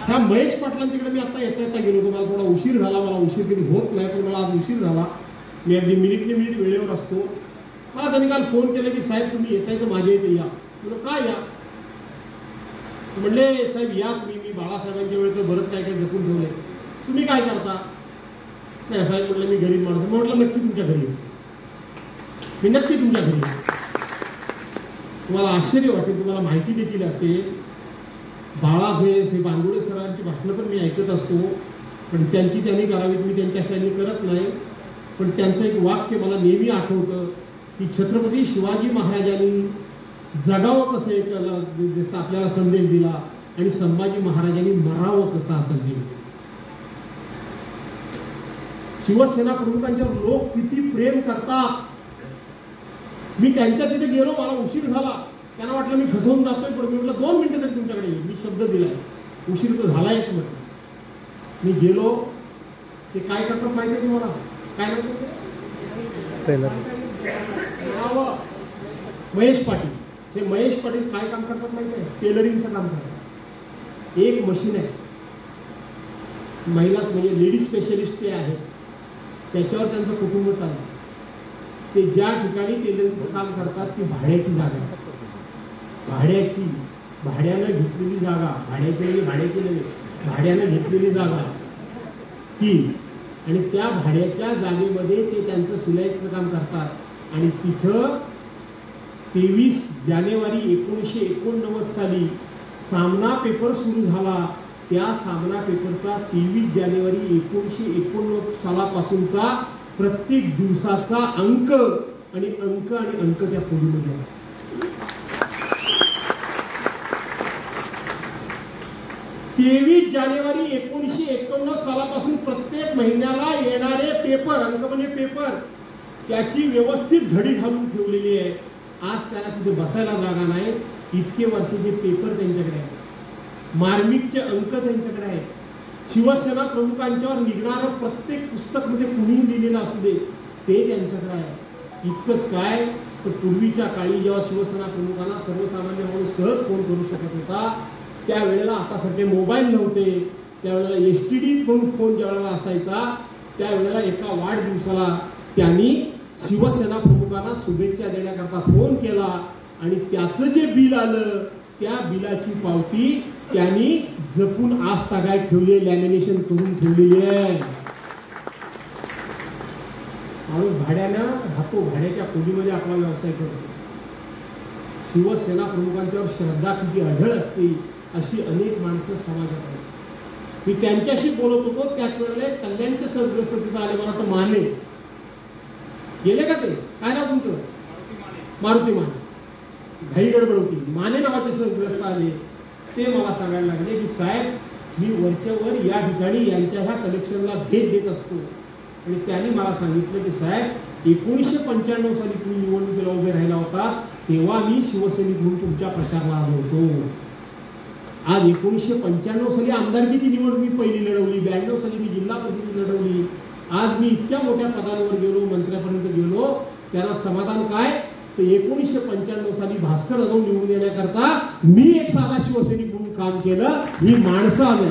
ह्या महेश पाटलांच्याकडे मी आता येता गेलो होतो. मला थोडा उशीर झाला. मला उशीर कधी होत नाही, पण मला आज उशीर झाला. मी अगदी मिनिट वेळेवर असतो. मला त्यांनी काल फोन केला की साहेब तुम्ही येताय तर माझ्या इथे या. म्हणलं काय या? म्हणले साहेब या तुम्ही, मी बाळासाहेबांच्या वेळेत बरंच काय काय जपून ठेवलंय, तुम्ही काय करता? नाही साहेब म्हटलं मी गरीब माणूस. म्हटलं नक्की तुमच्या घरी येतो, मी नक्की तुमच्या घरी येतो. तुम्हाला आश्चर्य वाटेल, तुम्हाला माहिती देखील असेल, बाळा भेस हे बांगुडे सरांची भाषणं पण मी ऐकत असतो, पण त्यांची त्यांनी करावीत, मी त्यांच्या त्यांनी करत नाही. पण त्यांचं एक वाक्य मला नेहमी आठवतं की छत्रपती शिवाजी महाराजांनी जगावं कसं एक जसं आपल्याला संदेश दिला आणि संभाजी महाराजांनी मरावं कसं हा संदेश दिला. शिवसेना प्रमुखांच्यावर लोक किती प्रेम करतात. मी त्यांच्या तिथे गेलो, मला उशीर झाला. त्यांना वाटलं मी फसवून जातोय, पण मी म्हटलं 2 मिनिटं तरी तुमच्याकडे येईल. मी शब्द दिलाय, उशीर तर झालायच म्हटलं. मी गेलो. ते काय करतात माहिती आहे तुम्हाला? काय म्हणतात? महेश पाटील. हे महेश पाटील काय काम करतात माहिती आहे? टेलरिंगचं काम करतात. एक मशीन आहे, महिलाच म्हणजे लेडीज स्पेशलिस्ट ते आहेत, त्याच्यावर त्यांचं कुटुंब चालतं. ते ज्या ठिकाणी टेलरिंगचं काम करतात ती भाड्याची जागा, भाड्यानं घेतलेली जागा, भाड्याची नव्हे, भाड्यानं घेतलेली जागा ती. आणि त्या भाड्याच्या जागेमध्ये ते त्यांचं शिलाईचं काम करतात. आणि तिथं 23 जानेवारी 1989 साली सामना पेपर सुरू झाला. त्या सामना पेपरचा 23 जानेवारी 1989 सालापासूनचा प्रत्येक दिवसाचा अंक आणि अंक त्या खोलीमध्ये आहे. तेवीस जानेवारी 1989 सालापासून प्रत्येक महिन्याला येणारे पेपर, अंक म्हणजे पेपर, त्याची व्यवस्थित घडी घालून ठेवलेली आहे. आज त्याला तिथे बसायला जागा नाही. इतके वर्षाचे पेपर त्यांच्याकडे आहेत, मार्मिकचे अंक त्यांच्याकडे आहेत. शिवसेना प्रमुखांच्यावर निघणारं प्रत्येक पुस्तक म्हणजे कुणीही लिहिलेलं असू दे ते त्यांच्याकडे आहे. इतकंच काय, तर पूर्वीच्या काळी जेव्हा शिवसेना प्रमुखांना सर्वसामान्य माणूस सहज फोन करू शकत होता, त्यावेळेला आतासारखे मोबाईल नव्हते. त्यावेळेला STD म्हणून फोन ज्यावेळेला असायचा, त्यावेळेला एका वाढदिवसाला त्यांनी शिवसेना प्रमुखांना शुभेच्छा देण्याकरता फोन केला आणि त्याचं जे बिल आलं त्या बिलाची पावती त्यांनी जपून आज तागायत ठेवली, लॅमिनेशन करून ठेवलेली आहे. माणूस भाड्यानं राहतो, भाड्याच्या खोलीमध्ये आपला व्यवसाय करतो. शिवसेना प्रमुखांच्यावर श्रद्धा किती अढळ असते अशी अनेक माणसं समाजात आहेत. मी त्यांच्याशी बोलत होतो, त्याच वेळेला कल्याणचे सदग्रस्त तिथं आले. मला वाटतं माने गेले का? ते काय नाव तुमचं? मारुती माने. घाई गडबड होती. माने नावाचे सदग्रस्त आले. ते मला सांगायला लागले की साहेब मी वरच्यावर या ठिकाणी यांच्या ह्या कलेक्शनला भेट देत असतो. आणि त्यांनी मला सांगितलं की साहेब 1995 साली तुम्ही निवडणुकीला उभे राहिला होता, तेव्हा मी शिवसैनिक म्हणून तुमच्या प्रचाराला आलो होतो. आज 1995 साली आमदारकीची निवडणूक मी पहिली लढवली, 92 साली मी जिल्हा परिषद लढवली. आज मी इतक्या मोठ्या पदांवर गेलो, मंत्र्यापर्यंत गेलो. त्याला समाधान काय? तर 1995 साली भास्कर जाधव निवडून येण्याकरता मी एक साधा शिवसैनिक म्हणून काम केलं. ही माणसं आली.